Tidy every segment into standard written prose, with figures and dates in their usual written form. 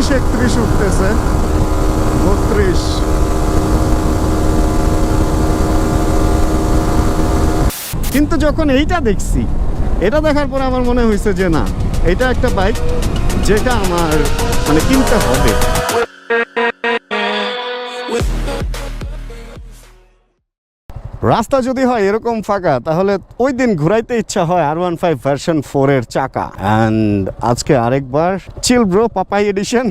32-31 উঠতেছে, 32। কিন্তু যখন এইটা দেখছি, এটা দেখার পরে আমার মনে হয়েছে যে না, এটা একটা বাইক যেটা আমার মানে কিনতে হবে। রাস্তা যদি হয় এরকম ফাঁকা, তাহলে ওই দিন ঘুরাইতে ইচ্ছা হয় R15 ভার্সন 4 এর চাকা। অ্যান্ড আজকে আরেকবার chill bro Papai edition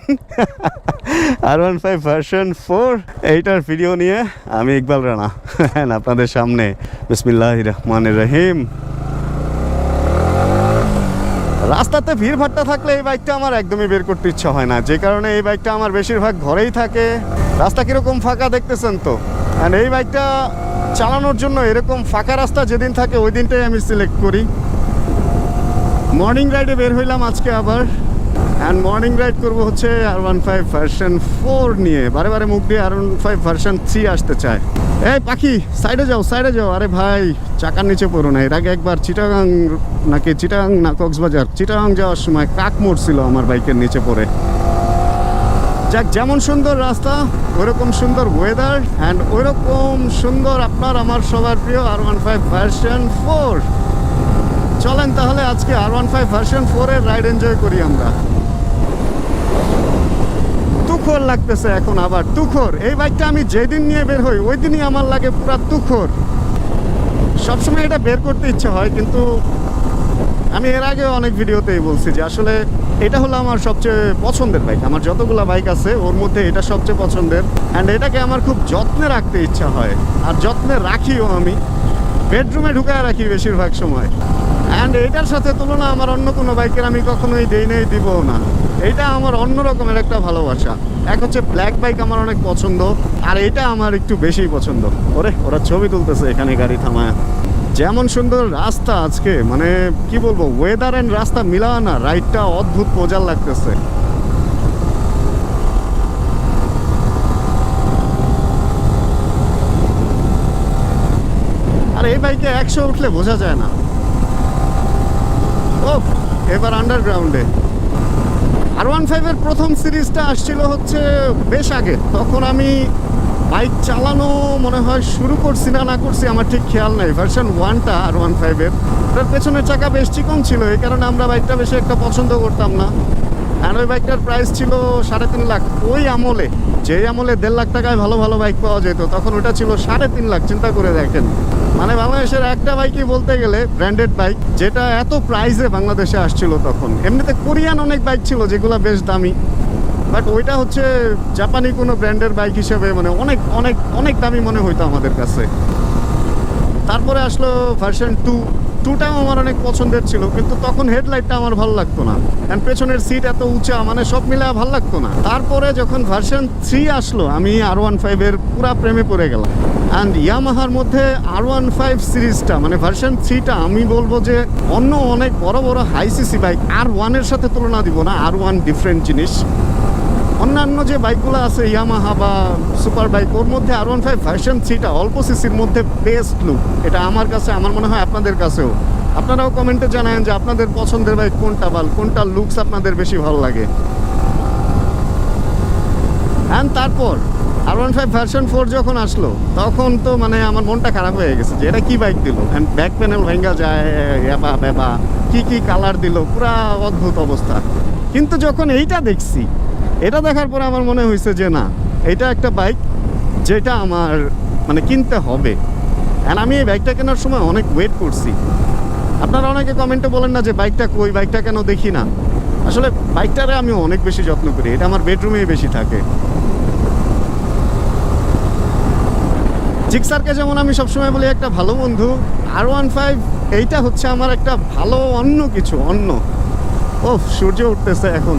R15 version 4 এইটার ভিডিও নিয়ে আমি ইকবাল রানা আপনাদের সামনে। বিসমিল্লাহির রহমানির রহিম। রাস্তাতে ভিড় ভাট্টা থাকলে এই বাইকটা আমার একদমই বের করতে ইচ্ছা হয় না, যে কারণে এই বাইকটা আমার বেশিরভাগ ঘরেই থাকে। রাস্তা কিরকম ফাঁকা দেখতেছেন তো, অ্যান্ড এই বাইকটা চালানোর জন্য এরকম ফাঁকা রাস্তা যেদিন থাকে ওই দিনটাই আমি সিলেক্ট করি। মর্নিং রাইডে বের হইলাম আজকে আবার, অ্যান্ড মর্নিং রাইড করবো হচ্ছে R15 ভার্সন 4 নিয়ে। বারে বারে মুখ দিয়ে R15 ভার্সন 3 আসতে চায়। এই পাখি সাইডে যাও, সাইডে যাও। আরে ভাই চাকার নিচে পড়ো না। এর আগে একবার চিটাগাং না কক্সবাজার, চিটাগাং যাওয়ার সময় কাক মরছিল আমার বাইকের নিচে পড়ে। যাক, যেমন সুন্দর রাস্তা ওইরকম সুন্দর ওয়েদার, অ্যান্ড ওইরকম সুন্দর আপনার আমার সবার প্রিয় R15 ভার্সন 4। চলেন তাহলে আজকে R15 ভার্সন 4 এর রাইড এনজয় করি আমরা। তুখর লাগতেছে এখন, আবার তুখর। এই বাইকটা আমি যেদিন নিয়ে বের হই ওই দিনই আমার লাগে পুরা তুখর। সবসময় এটা বের করতে ইচ্ছা হয়, কিন্তু আমি এর আগে অনেক ভিডিওতেই বলছি যে আসলে এটা হলো আমার সবচেয়ে পছন্দের বাইক। আমার যতগুলো বাইক আছে ওর মধ্যে এটা সবচেয়ে পছন্দের, অ্যান্ড এটাকে আমার খুব যত্নে রাখতে ইচ্ছা হয়, আর যত্নে রাখিও। আমি বেডরুমে ঢুকায় রাখি বেশিরভাগ সময়। অ্যান্ড এটার সাথে তুলনা আমার অন্য কোনো বাইকের আমি কখনোই দেই নেই, দিবও না। এইটা আমার অন্য রকমের একটা ভালোবাসা। এক হচ্ছে ব্ল্যাক বাইক আমার অনেক পছন্দ, আর এটা আমার একটু বেশি পছন্দ। ওরা ছবি তুলতেছে এখানে গাড়ি থামায়। যেমন সুন্দর রাস্তা আজকে, মানে কি বলবো, ওয়েদার অ্যান্ড রাস্তা মিলাওয়া না, রাইডটা অদ্ভুত মজার লাগতেছে। আর এই বাইকে 100 উঠলে বোঝা যায় না। ও এবার আন্ডারগ্রাউন্ডে R15 এর প্রথম সিরিজটা আসছিল হচ্ছে বেশ আগে। তখন আমি বাইক চালানো মনে হয় শুরু করছি না করছি আমার ঠিক খেয়াল নাই। ভার্সন 1টা R15 এর, তার পেছনের চাকা বেশ চিকন ছিল, এই কারণে আমরা বাইকটা বেশি একটা পছন্দ করতাম না। আর ওই বাইকটার প্রাইস ছিল 3.5 লাখ। ওই আমলে, যেই আমলে 1.5 লাখ টাকায় ভালো ভালো বাইক পাওয়া যেত, তখন ওটা ছিল 3.5 লাখ। চিন্তা করে দেখেন, মানে বাংলাদেশের একটা বাইকই বলতে গেলে ব্র্যান্ডেড বাইক, যেটা এত প্রাইসে বাংলাদেশে আসছিল তখন। এমনিতে কোরিয়ান অনেক বাইক ছিল যেগুলো বেশ দামি, বাট ওইটা হচ্ছে জাপানি কোনো ব্র্যান্ডের বাইক হিসেবে মানে অনেক অনেক অনেক দামি মনে হইতো আমাদের কাছে। তারপরে আসলো ভার্সন 2টাও আমার অনেক পছন্দের ছিল, কিন্তু তখন হেডলাইটটা আমার ভালো লাগতো না, অ্যান্ড পেছনের সিট এত উঁচা, মানে সব মিলে ভালো লাগতো না। তারপরে যখন ভার্সন 3 আসলো, আমি R15 এর পুরা প্রেমে পড়ে গেলাম। অ্যান্ড ইয়ামাহার মধ্যে R15 সিরিজটা মানে ভার্সন 3টা আমি বলবো যে অন্য অনেক বড় বড় হাই সিসি বাইক R1 এর সাথে তুলনা দিব না। R1 ডিফারেন্ট জিনিস। অন্যান্য যে বাইকগুলো আছে ইয়ামাহা বা সুপার বাইক, ওর মধ্যে R15 ভার্সন 3টা অল্প সিসির মধ্যে বেস্ট লুক। এটা আমার কাছে, আমার মনে হয় আপনাদের কাছেও। আপনারাও কমেন্টে জানায়েন যে আপনাদের পছন্দের বাইক কোনটা, বা কোনটা লুকস আপনাদের বেশি ভালো লাগে। অ্যান্ড তারপর R15 ভার্সন 4 যখন আসলো, তখন তো মানে আমার মনটা খারাপ হয়ে গেছে যে এটা কি বাইক দিল। অ্যান্ড ব্যাক প্যানেল ভেঙা যায়, ব্যাবা কি কালার দিল, পুরা অদ্ভুত অবস্থা। কিন্তু যখন এইটা দেখছি, এটা দেখার পরে আমার মনে হয়েছে যে না, এটা একটা বাইক যেটা আমার মানে কিনতে হবে। অ্যান্ড আমি এই বাইকটা কেনার সময় অনেক ওয়েট করছি। আপনারা অনেকে কমেন্টে বলেন না যে বাইকটা কই, বাইকটা কেন দেখি না। আসলে বাইকটারে আমি অনেক বেশি যত্ন করি, এটা আমার বেডরুমেই বেশি থাকে। জিক্সারকে যেমন আমি সবসময় বলি একটা ভালো বন্ধু, R15 এইটা হচ্ছে আমার একটা ভালো অন্য কিছু। ও সূর্য উঠতেছে এখন,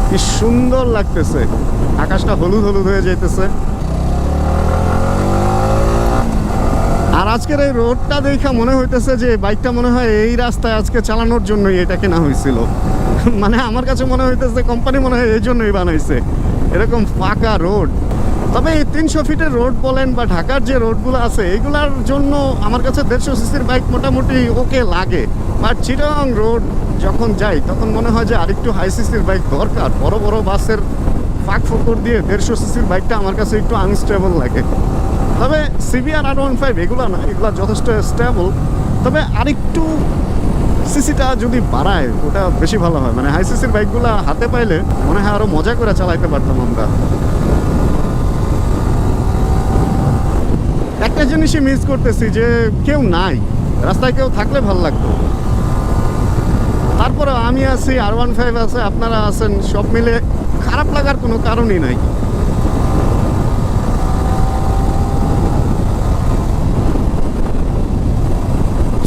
কি সুন্দর লাগতেছে, আকাশটা হলুদ হলুদ হয়ে যাইতেছে। আর আজকের এই রোডটা দেখা মনে হইতেছে যে বাইকটা মনে হয় এই রাস্তায় আজকে চালানোর জন্যই এটা কেনা হয়েছিল। মানে আমার কাছে মনে হইতেছে কোম্পানি মনে হয় এই জন্যই বানাইছে এরকম ফাঁকা রোড। তবে এই 300 ফিটের রোড বলেন বা ঢাকার যে রোডগুলো আছে, এইগুলার জন্য আমার কাছে 150 সিসির বাইক মোটামুটি ওকে লাগে। বাট চিটাগাং রোড যখন যাই তখন মনে হয় যে আরেকটু হাই সিসির বাইক দরকার। বড় বড় বাসের ফাঁক ফোকর দিয়ে 150 সিসির বাইকটা আমার কাছে একটু আনস্টেবল লাগে। তবে সিবিআর R15 এগুলো না, এগুলো যথেষ্ট স্টেবল। তবে আরেকটু সিসিটা যদি বাড়ায় ওটা বেশি ভালো হয়, মানে হাই সিসির বাইকগুলো হাতে পাইলে মনে হয় আরও মজা করে চালাইতে পারতাম আমরা। একটা জিনিসই মিস করতেছি যে কেউ নাই, রাস্তায় কেউ থাকলে ভালো লাগতো। তারপরে আমি আছি, R15 আছে, আপনারা আছেন, সব মিলে খারাপ লাগার কোনো কারণই নাই।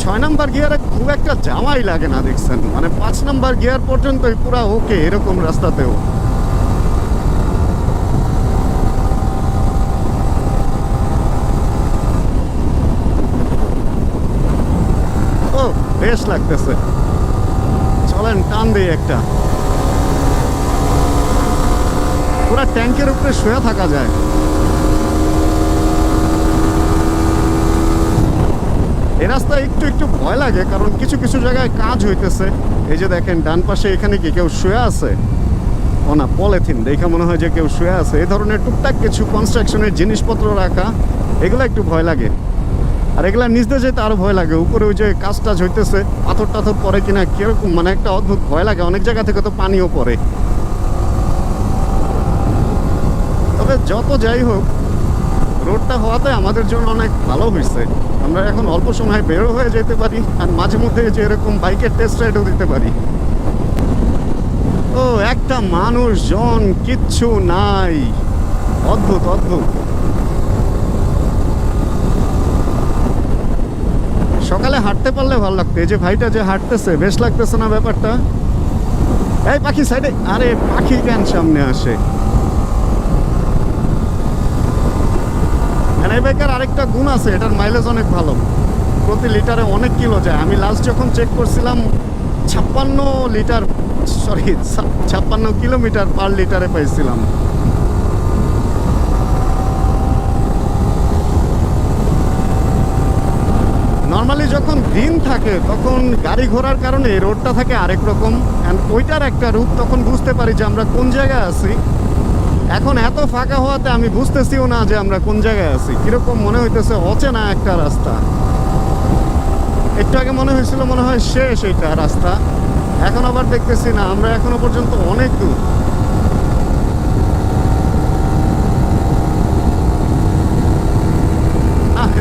6 নাম্বার গিয়ারে খুব একটা যাওয়াই লাগে না দেখছেন, মানে 5 নাম্বার গিয়ার পর্যন্তই পুরা ওকে এরকম রাস্তাতেও। ও বেশ লাগতেছে, চলেন টান দিই একটা। পুরা ট্যাঙ্কের উপরে শুয়ে থাকা যায়। এই রাস্তায় একটু একটু ভয় লাগে, কারণ কিছু কিছু জায়গায় কাজ হইতেছে। এই যে দেখেন ডান পাশে, এখানে কি কেউ শুয়ে আছে? ও না, পলিথিন দেখে মনে হয় যে কেউ শুয়ে আছে। এই ধরনের টুকটাক কিছু কনস্ট্রাকশনের জিনিসপত্র রাখা, এগুলো একটু ভয় লাগে। আর এগুলা নিচ দিয়ে যেতে আরো ভয় লাগে। উপরে ওই যে কাজ টাজ হইতেছে, পাথর টাথর পরে কিনা কিরকম, মানে একটা অদ্ভুত ভয় লাগে। অনেক জায়গা থেকে তো পানিও পড়ে। তবে যত যাই হোক, রোডটা হওয়াতে আমাদের জন্য অনেক ভালো হয়েছে। আমরা এখন অল্প সময় বেরো হয়ে যেতে পারি, আর মাঝে মধ্যে যে এরকম বাইকের টেস্ট রাইডও দিতে পারি। ও একটা মানুষজন, কিচ্ছু নাই, অদ্ভুত অদ্ভুত। সকালে হাঁটতে পারলে ভালো লাগতো। এই যে ভাইটা যে হাঁটতেছে, বেশ লাগতেছে না ব্যাপারটা? এই পাখি সাইডে, আরে পাখি কেন সামনে আসে? এই বাইকের আরেকটা গুণ আছে, এটার মাইলেজ অনেক ভালো, প্রতি লিটারে অনেক কিলো যায়। আমি লাস্ট যখন চেক করছিলাম 56 কিলোমিটার পার লিটারে পাইছিলাম। নর্মালি যখন দিন থাকে তখন গাড়ি ঘোড়ার কারণে রোডটা থাকে আরেক রকম, অ্যান্ড ওইটার একটা রূপ, তখন বুঝতে পারি যে আমরা কোন জায়গায় আছি। এখন এত ফাঁকা হওয়াতে আমি বুঝতেছিও না যে আমরা কোন জায়গায় আছি। কিরকম মনে হইতেছে, অচেনা একটা রাস্তা। একটু আগে মনে হয়েছিল মনে হয় শেষ এইটা রাস্তা, এখন আবার দেখতেছি না, আমরা এখনো পর্যন্ত অনেক দূর।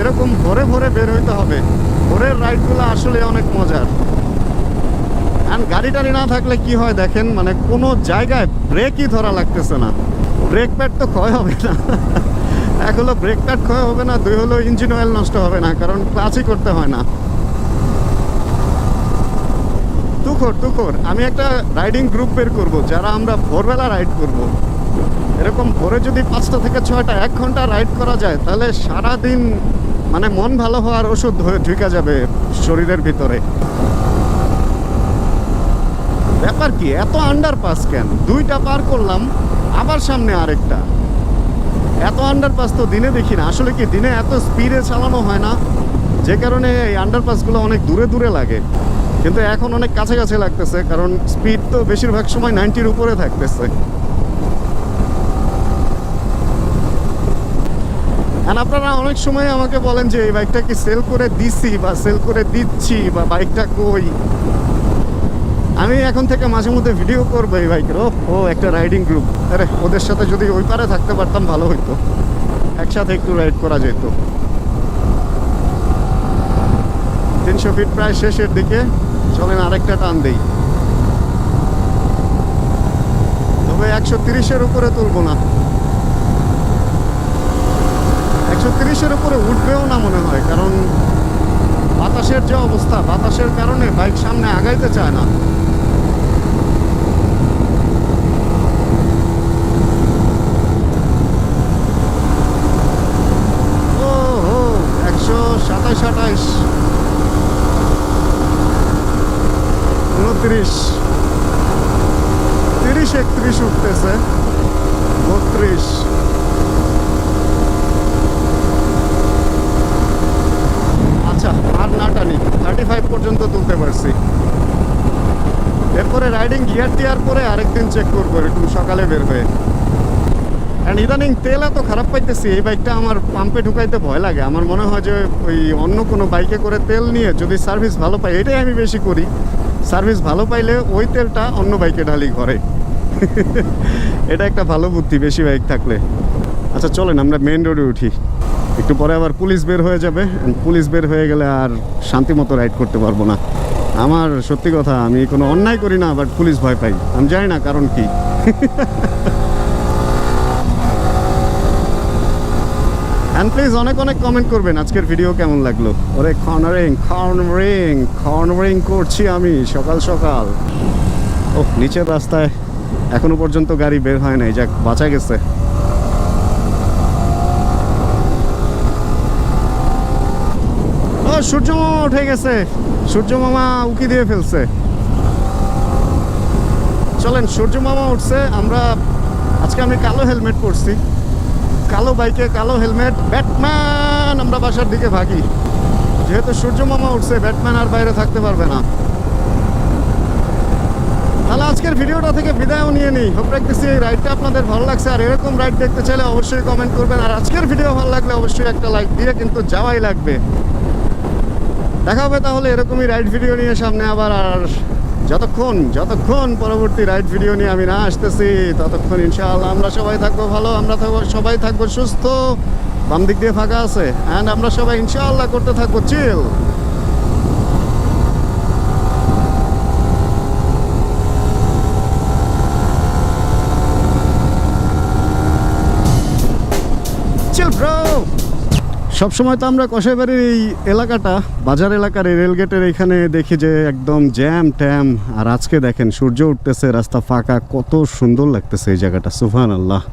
এরকম ভোরে ভোরে বের হইতে হবে। ভোরের রাইডগুলো আসলে অনেক মজার। আর গাড়ি টাড়ি না থাকলে কি হয় দেখেন, মানে কোনো জায়গায় ব্রেকই ধরা লাগতেছে না। ব্রেক প্যাড তো ক্ষয় হবে না, এক হলো ব্রেক প্যাড ক্ষয় হবে না, দুই হলো ইঞ্জিন অয়েল নষ্ট হবে না, কারণ ক্লাচই করতে হয় না। তুখোর আমি একটা রাইডিং গ্রুপ বের করবো, যারা আমরা ভোরবেলা রাইড করব। এরকম ভোরে যদি 5টা থেকে 6টা 1 ঘন্টা রাইড করা যায়, তাহলে সারাদিন মানে মন ভালো হওয়ার ওষুধ হয়ে ঢুকে যাবে শরীরের ভিতরে। ব্যাপার কি, এত আন্ডারপাস কেন? 2টা পার করলাম, আবার সামনে আরেকটা। এত আন্ডারপাস তো দিনে দেখি না। আসলে কি দিনে এত স্পিডে চালানো হয় না, যে কারণে এই আন্ডারপাসগুলো অনেক দূরে দূরে লাগে। কিন্তু এখন অনেক কাছাকাছি লাগতেছে, কারণ স্পিড তো বেশিরভাগ সময় 90-র উপরে থাকতেছে। আর আপনারা অনেক সময় আমাকে বলেন যে এই বাইকটা কি সেল করে দিছি বা সেল করে দিচ্ছি, বা বাইকটা কই। আমি এখন থেকে মাঝে মধ্যে ভিডিও করবো এই বাইকের। ও একটা রাইডিং গ্রুপ, আরে ওদের সাথে যদি ওই পারে থাকতে পারতাম ভালো হইতো, একসাথে একটু রাইড করা যেত। 300 ফিট প্রায় শেষের দিকে, চলেন আরেকটা টান দেই। তবে 130-এর উপরে তুলবো না, 130-এর উপরে উঠবেও না মনে হয়, কারণ বাতাসের যে অবস্থা, বাতাসের কারণে বাইক সামনে আগাইতে চায় না। ও 127-28, 29, 30-31 উঠতেছে, 32। আচ্ছা আর না টানি, 35 পর্যন্ত তুলতে পারছি। এরপরে রাইডিং গিয়ার টিয়ার পরে আরেকদিন চেক করবো, একটু সকালে বের হয়ে। কারণ ইদানিং তেল এত খারাপ পাইতেছি, এই বাইকটা আমার পাম্পে ঢুকাইতে ভয় লাগে। আমার মনে হয় যে ওই অন্য কোনো বাইকে করে তেল নিয়ে যদি সার্ভিস ভালো পাই, এটাই আমি বেশি করি। সার্ভিস ভালো পাইলে ওই তেলটা অন্য বাইকে ঢালি ঘরে। এটা একটা ভালো বুদ্ধি বেশি বাইক থাকলে। আচ্ছা চলেন আমরা মেন রোডে উঠি, একটু পরে আবার পুলিশ বের হয়ে যাবে। পুলিশ বের হয়ে গেলে আর শান্তি মতো রাইড করতে পারবো না। আমার সত্যি কথা, আমি কোনো অন্যায় করি না, বাট পুলিশ ভয় পাই। আমি জানি না কারণ কি। অ্যান্ড প্লিজ অনেক অনেক কমেন্ট করবেন আজকের ভিডিও কেমন লাগলো। ওরে কর্নারিং করছি আমি সকাল সকাল। ওহ, নিচের রাস্তায় এখনো পর্যন্ত গাড়ি বের হয় নাই, যাক বাঁচা গেছে। ও সূর্য মামা উঠে গেছে, সূর্য মামা উকি দিয়ে ফেলছে। চলেন, সূর্য মামা উঠছে। আজকে আমি কালো হেলমেট পরছি, কালো বাইকে কালো হেলমেট, ব্যাটম্যান। আমরা বাসার দিকে ভাগি, যেহেতু সূর্য মামা উঠছে, ব্যাটম্যান আর বাইরে থাকতে পারবে না। তাহলে আজকের ভিডিওটা থেকে বিদায়ও নিয়ে নিই। হোপ রাখতেছি এই রাইডটা আপনাদের ভালো লাগছে, আর এরকম রাইড দেখতে চাইলে অবশ্যই কমেন্ট করবেন। আর আজকের ভিডিও ভালো লাগলে অবশ্যই একটা লাইক দিয়ে কিন্তু যাওয়াই লাগবে। দেখা হবে তাহলে এরকমই রাইড ভিডিও নিয়ে সামনে আবার। আর যতক্ষণ পরবর্তী রাইড ভিডিও নিয়ে আমি না আসতেছি, ততক্ষণ ইনশাআল্লাহ আমরা সবাই থাকবো ভালো, আমরা সবাই থাকবো সুস্থ। বাম দিক দিয়ে ফাঁকা আছে, অ্যান্ড আমরা সবাই ইনশাআল্লাহ করতে থাকবো চিল। সবসময় তো আমরা কষাইবাড়ির এই এলাকাটা, বাজার এলাকার এই রেলগেটের এখানে দেখি যে একদম জ্যাম ট্যাম। আর আজকে দেখেন সূর্য উঠতেছে, রাস্তা ফাঁকা, কত সুন্দর লাগতেছে এই জায়গাটা। সুবহানাল্লাহ।